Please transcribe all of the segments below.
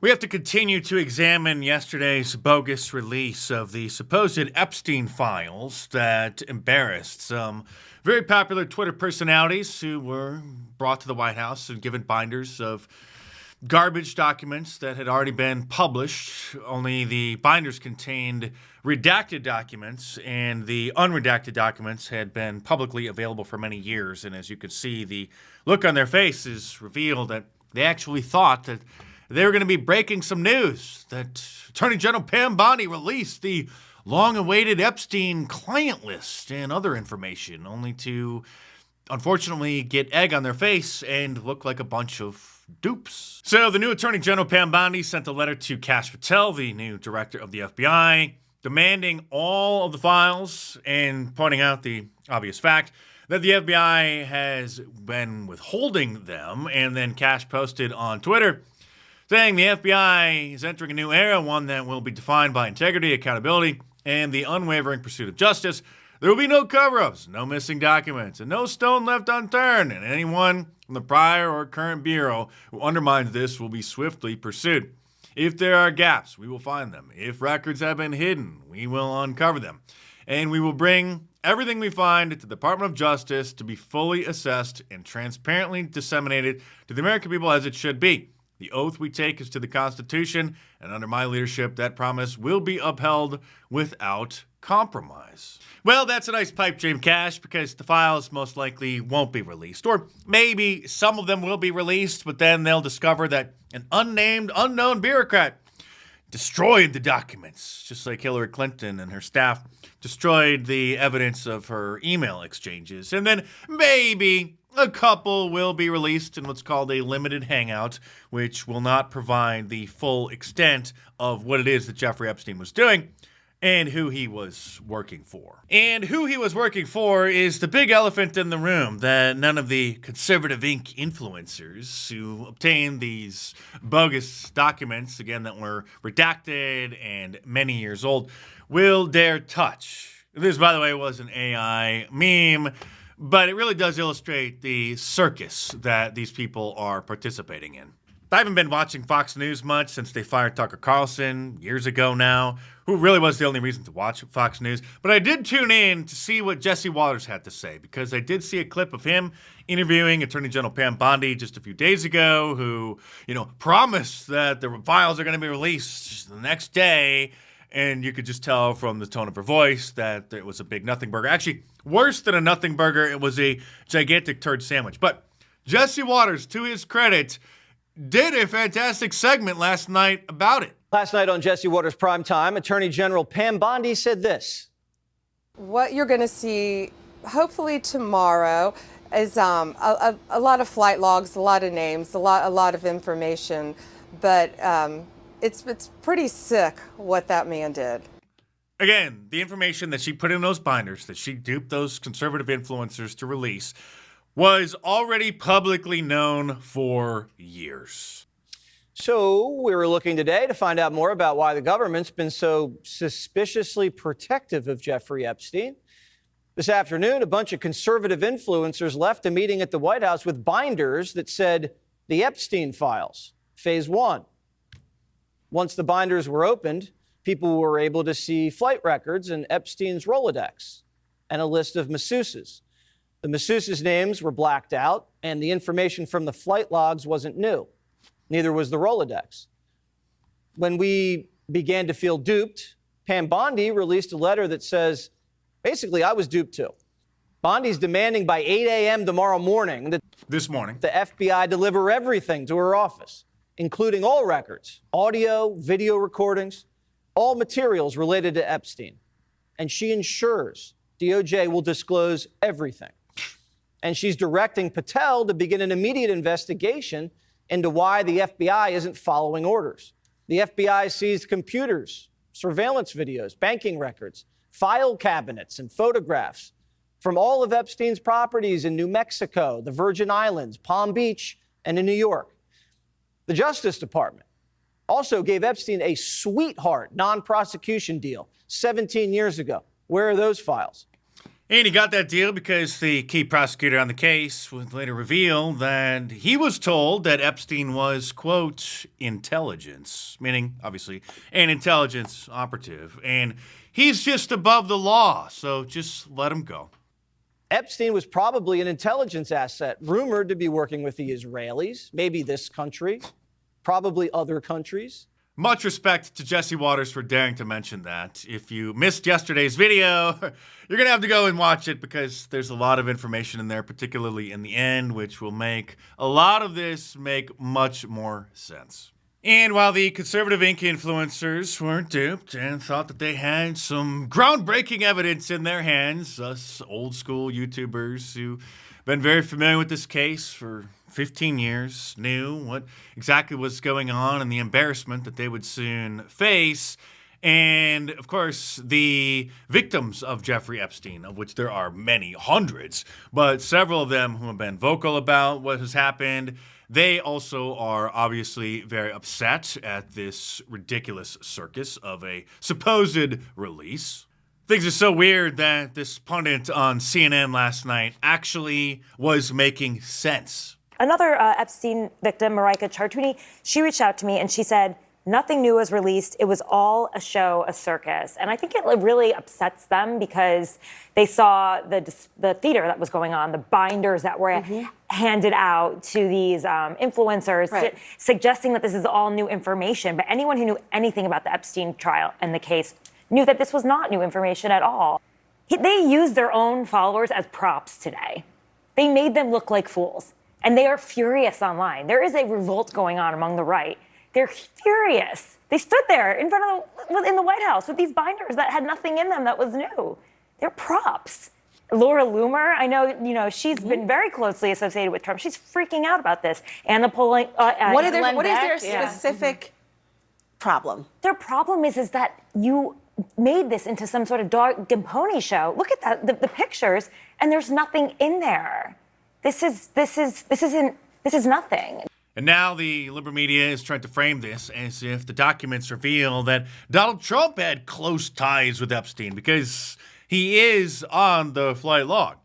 We have to continue to examine yesterday's bogus release of the supposed Epstein files that embarrassed some very popular Twitter personalities who were brought to the White House and given binders of garbage documents that had already been published. Only the binders contained redacted documents, and the unredacted documents had been publicly available for many years. And as you can see, the look on their faces revealed that they actually thought that they were going to be breaking some news, that Attorney General Pam Bondi released the long-awaited Epstein client list and other information, only to unfortunately get egg on their face and look like a bunch of dupes. So the new Attorney General Pam Bondi sent a letter to Kash Patel, the new director of the FBI, demanding all of the files and pointing out the obvious fact that the FBI has been withholding them. And then Kash posted on Twitter saying the FBI is entering a new era, one that will be defined by integrity, accountability, and the unwavering pursuit of justice. There will be no cover-ups, no missing documents, and no stone left unturned, and anyone from the prior or current bureau who undermines this will be swiftly pursued. If there are gaps, we will find them. If records have been hidden, we will uncover them. And we will bring everything we find to the Department of Justice to be fully assessed and transparently disseminated to the American people as it should be. The oath we take is to the Constitution, and under my leadership, that promise will be upheld without compromise. Well, that's a nice pipe dream, Kash, because the files most likely won't be released. Or maybe some of them will be released, but then they'll discover that an unnamed, unknown bureaucrat destroyed the documents, just like Hillary Clinton and her staff destroyed the evidence of her email exchanges. And then maybe a couple will be released in what's called a limited hangout, which will not provide the full extent of what it is that Jeffrey Epstein was doing and who he was working for. And who he was working for is the big elephant in the room that none of the Conservative Inc. influencers who obtained these bogus documents, again, that were redacted and many years old, will dare touch. This, by the way, was an AI meme, but it really does illustrate the circus that these people are participating in. I haven't been watching Fox News much since they fired Tucker Carlson years ago now, who really was the only reason to watch Fox News. But I did tune in to see what Jesse Waters had to say, because I did see a clip of him interviewing Attorney General Pam Bondi just a few days ago, who, promised that the files are going to be released the next day. And you could just tell from the tone of her voice that it was a big nothing burger. Actually, worse than a nothing burger, it was a gigantic turd sandwich. But Jesse Waters, to his credit, did a fantastic segment last night about it. Last night on Jesse Waters Primetime, Attorney General Pam Bondi said this. What you're going to see, hopefully tomorrow, is a lot of flight logs, a lot of names, a lot of information. But it's pretty sick what that man did. Again, the information that she put in those binders, that she duped those conservative influencers to release, was already publicly known for years. So we were looking today to find out more about why the government's been so suspiciously protective of Jeffrey Epstein. This afternoon, a bunch of conservative influencers left a meeting at the White House with binders that said the Epstein files, phase 1. Once the binders were opened, people were able to see flight records and Epstein's Rolodex and a list of masseuses. The masseuses' names were blacked out, and the information from the flight logs wasn't new. Neither was the Rolodex. When we began to feel duped, Pam Bondi released a letter that says, basically, I was duped too. Bondi's demanding by 8 a.m. tomorrow morning that this morning the FBI deliver everything to her office, including all records, audio, video recordings, all materials related to Epstein. And she ensures DOJ will disclose everything. And she's directing Patel to begin an immediate investigation into why the FBI isn't following orders. The FBI seized computers, surveillance videos, banking records, file cabinets, and photographs from all of Epstein's properties in New Mexico, the Virgin Islands, Palm Beach, and in New York. The Justice Department also gave Epstein a sweetheart non-prosecution deal 17 years ago. Where are those files? And he got that deal because the key prosecutor on the case would later reveal that he was told that Epstein was, quote, intelligence, meaning, obviously, an intelligence operative. And he's just above the law, so just let him go. Epstein was probably an intelligence asset, rumored to be working with the Israelis, maybe this country, probably other countries. Much respect to Jesse Waters for daring to mention that. If you missed yesterday's video, you're going to have to go and watch it because there's a lot of information in there, particularly in the end, which will make a lot of this make much more sense. And while the conservative Inc. influencers weren't duped and thought that they had some groundbreaking evidence in their hands, us old school YouTubers who've been very familiar with this case for 15 years, knew what exactly was going on and the embarrassment that they would soon face. And, of course, the victims of Jeffrey Epstein, of which there are many, hundreds, but several of them who have been vocal about what has happened, they also are obviously very upset at this ridiculous circus of a supposed release. Things are so weird that this pundit on CNN last night actually was making sense. Another Epstein victim, Marika Chartouni, she reached out to me and she said, nothing new was released. It was all a show, a circus. And I think it really upsets them because they saw the theater that was going on, the binders that were handed out to these influencers, suggesting that this is all new information. But anyone who knew anything about the Epstein trial and the case knew that this was not new information at all. They used their own followers as props today. They made them look like fools. And they are furious online. There is a revolt going on among the right. They're furious. They stood there in the White House with these binders that had nothing in them that was new. They're props. Laura Loomer, I know, she's been very closely associated with Trump. She's freaking out about this. Anna Polling. What is their specific problem? Their problem is that you made this into some sort of dark Gimponi show. Look at that, the pictures, and there's nothing in there. This is nothing. And now the liberal media is trying to frame this as if the documents reveal that Donald Trump had close ties with Epstein because he is on the flight log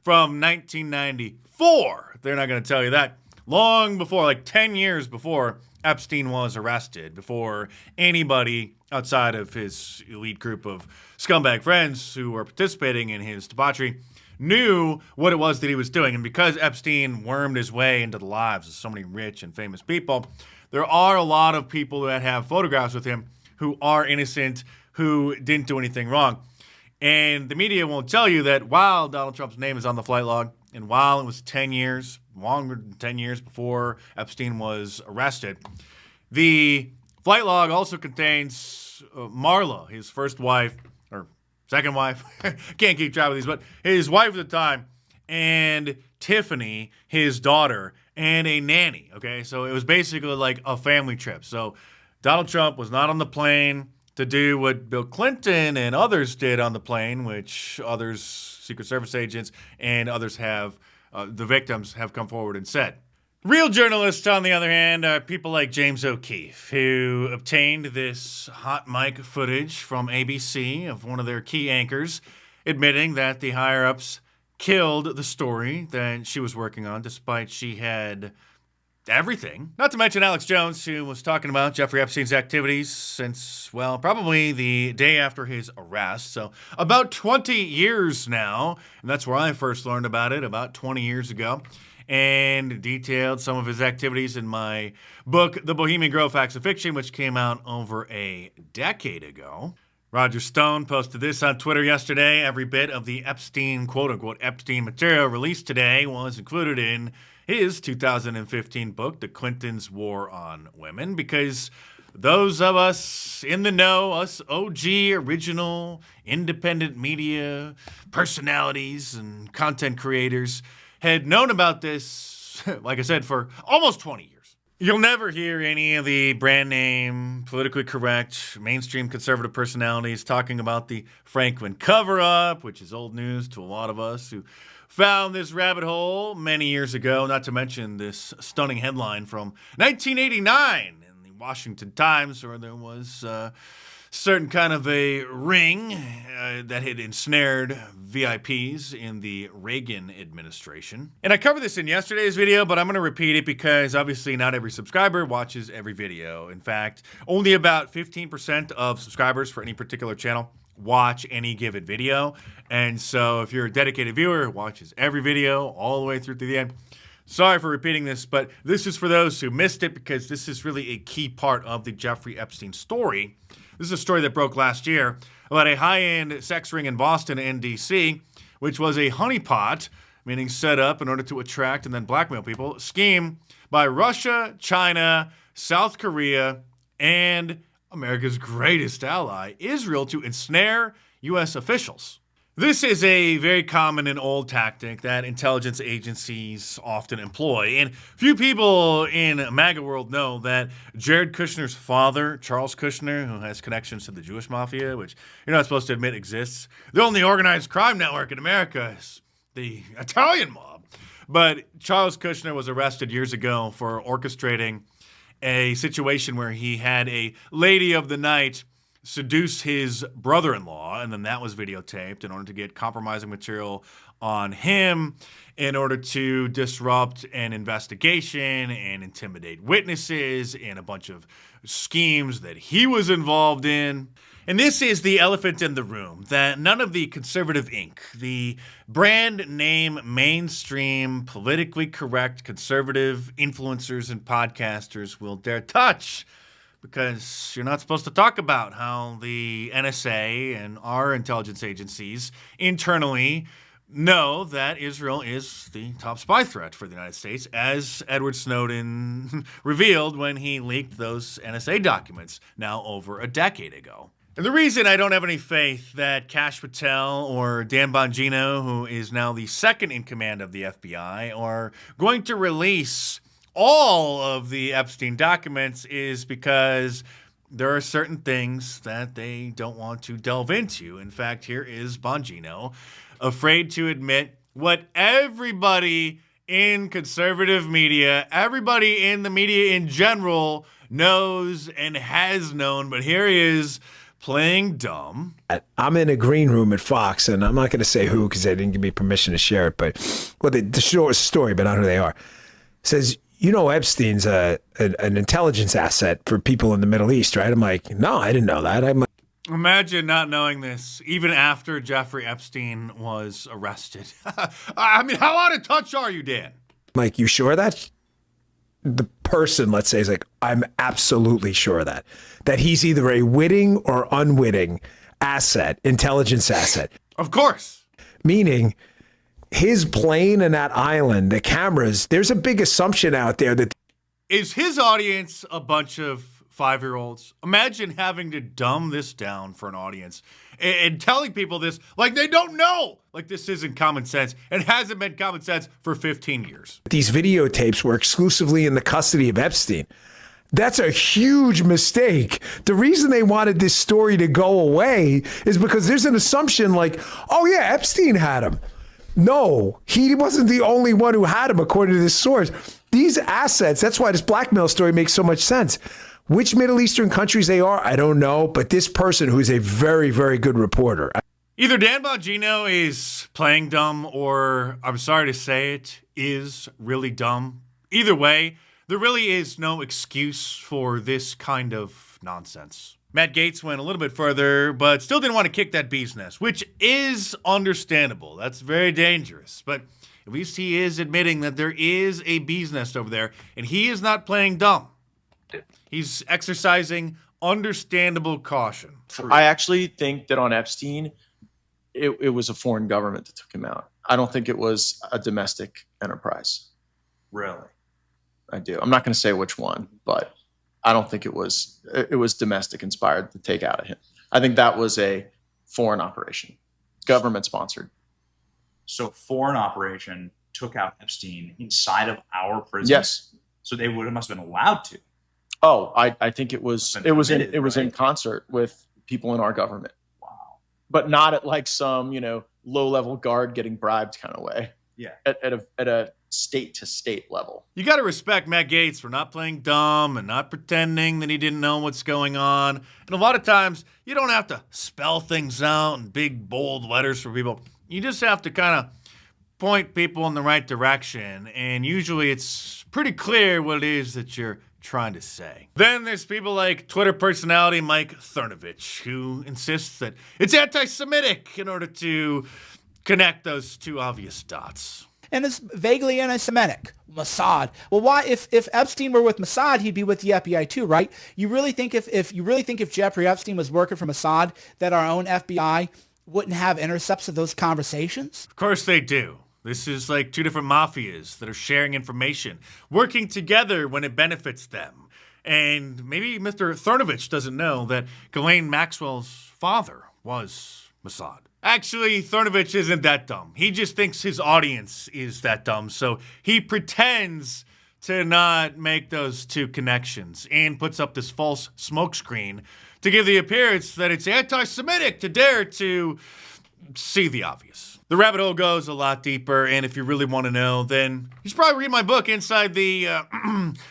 from 1994. They're not going to tell you that. Long before, like 10 years before Epstein was arrested, before anybody outside of his elite group of scumbag friends who were participating in his debauchery knew what it was that he was doing. And because Epstein wormed his way into the lives of so many rich and famous people, there are a lot of people that have photographs with him who are innocent, who didn't do anything wrong. And the media won't tell you that while Donald Trump's name is on the flight log, and while it was 10 years, longer than 10 years before Epstein was arrested, the flight log also contains Marla, his first wife, second wife, can't keep track of these, but his wife at the time, and Tiffany, his daughter, and a nanny, okay? So it was basically like a family trip. So Donald Trump was not on the plane to do what Bill Clinton and others did on the plane, which others, Secret Service agents, and others have, the victims have come forward and said. Real journalists, on the other hand, are people like James O'Keefe, who obtained this hot mic footage from ABC of one of their key anchors, admitting that the higher-ups killed the story that she was working on, despite she had everything. Not to mention Alex Jones, who was talking about Jeffrey Epstein's activities since, well, probably the day after his arrest. So about 20 years now, and that's where I first learned about it, about 20 years ago. And detailed some of his activities in my book, The Bohemian Grove Facts of Fiction, which came out over a decade ago. Roger Stone posted this on Twitter yesterday. Every bit of the Epstein, quote-unquote, Epstein material released today was included in his 2015 book, The Clintons' War on Women, because those of us in the know, us OG, original, independent media personalities and content creators, had known about this, like I said, for almost 20 years. You'll never hear any of the brand name, politically correct, mainstream conservative personalities talking about the Franklin cover-up, which is old news to a lot of us who found this rabbit hole many years ago, not to mention this stunning headline from 1989 in the Washington Times, where there was certain kind of a ring that had ensnared VIPs in the Reagan administration. And I covered this in yesterday's video, but I'm going to repeat it because obviously not every subscriber watches every video. In fact, only about 15% of subscribers for any particular channel watch any given video. And so if you're a dedicated viewer who watches every video all the way through to the end, sorry for repeating this, but this is for those who missed it because this is really a key part of the Jeffrey Epstein story. This is a story that broke last year about a high-end sex ring in Boston and D.C., which was a honeypot, meaning set up in order to attract and then blackmail people, scheme by Russia, China, South Korea, and America's greatest ally, Israel, to ensnare U.S. officials. This is a very common and old tactic that intelligence agencies often employ. And few people in MAGA world know that Jared Kushner's father, Charles Kushner, who has connections to the Jewish mafia, which you're not supposed to admit exists, the only organized crime network in America is the Italian mob. But Charles Kushner was arrested years ago for orchestrating a situation where he had a lady of the night seduce his brother-in-law, and then that was videotaped in order to get compromising material on him in order to disrupt an investigation and intimidate witnesses and a bunch of schemes that he was involved in. And this is the elephant in the room that none of the conservative Inc., the brand name mainstream, politically correct conservative influencers and podcasters will dare touch, because you're not supposed to talk about how the NSA and our intelligence agencies internally know that Israel is the top spy threat for the United States, as Edward Snowden revealed when he leaked those NSA documents now over a decade ago. And the reason I don't have any faith that Kash Patel or Dan Bongino, who is now the second in command of the FBI, are going to release all of the Epstein documents is because there are certain things that they don't want to delve into. In fact, here is Bongino, afraid to admit what everybody in conservative media, everybody in the media in general knows and has known, but here he is playing dumb. I'm in a green room at Fox, and I'm not going to say who because they didn't give me permission to share it, but the short story, but not who they are, says, you know, Epstein's an intelligence asset for people in the Middle East, right? I'm like, no, I didn't know that. Imagine not knowing this, even after Jeffrey Epstein was arrested. I mean, how out of touch are you, Dan? I'm like, you sure of that? The person, let's say, is like, I'm absolutely sure of that he's either a witting or unwitting asset, intelligence asset. Of course. Meaning, his plane and that island, the cameras, there's a big assumption out there that... Is his audience a bunch of 5-year-olds? Imagine having to dumb this down for an audience and telling people this like they don't know. Like this isn't common sense and hasn't been common sense for 15 years. These videotapes were exclusively in the custody of Epstein. That's a huge mistake. The reason they wanted this story to go away is because there's an assumption like, oh yeah, Epstein had him. No, he wasn't the only one who had him, according to this source. These assets, that's why this blackmail story makes so much sense. Which Middle Eastern countries they are, I don't know. But this person, who's a very, very good reporter. Either Dan Bongino is playing dumb or, I'm sorry to say it, is really dumb. Either way, there really is no excuse for this kind of nonsense. Matt Gaetz went a little bit further, but still didn't want to kick that bee's nest, which is understandable. That's very dangerous. But at least he is admitting that there is a bee's nest over there, and he is not playing dumb. He's exercising understandable caution. I actually think that on Epstein, it was a foreign government that took him out. I don't think it was a domestic enterprise. Really? I do. I'm not going to say which one, but I don't think it was domestic inspired to take out of him. I think that was a foreign operation, government sponsored. So foreign operation took out Epstein inside of our prison. Yes. So they must have been allowed to. Oh, I think it was in concert with people in our government. Wow. But not at like some, low level guard getting bribed kind of way. Yeah. At a state to state level. You got to respect Matt Gaetz for not playing dumb and not pretending that he didn't know what's going on. And a lot of times, you don't have to spell things out in big, bold letters for people. You just have to kind of point people in the right direction. And usually it's pretty clear what it is that you're trying to say. Then there's people like Twitter personality Mike Cernovich, who insists that it's anti-Semitic in order to connect those two obvious dots. And it's vaguely anti-Semitic. Mossad. Well, why? If Epstein were with Mossad, he'd be with the FBI too, right? You really think if Jeffrey Epstein was working for Mossad, that our own FBI wouldn't have intercepts of those conversations? Of course they do. This is like two different mafias that are sharing information, working together when it benefits them. And maybe Mr. Cernovich doesn't know that Ghislaine Maxwell's father was Mossad. Actually, Cernovich isn't that dumb. He just thinks his audience is that dumb, so he pretends to not make those two connections and puts up this false smokescreen to give the appearance that it's anti-Semitic to dare to see the obvious. The rabbit hole goes a lot deeper, and if you really want to know, then you should probably read my book, Inside the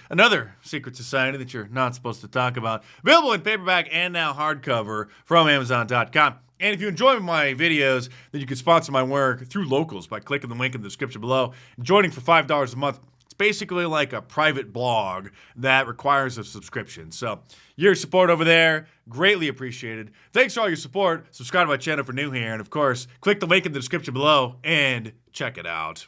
Another Secret Society That You're Not Supposed to Talk About. Available in paperback and now hardcover from Amazon.com. And if you enjoy my videos, then you can sponsor my work through Locals by clicking the link in the description below and joining for $5 a month. It's basically like a private blog that requires a subscription. So your support over there, greatly appreciated. Thanks for all your support. Subscribe to my channel if you're new here. And of course, click the link in the description below and check it out.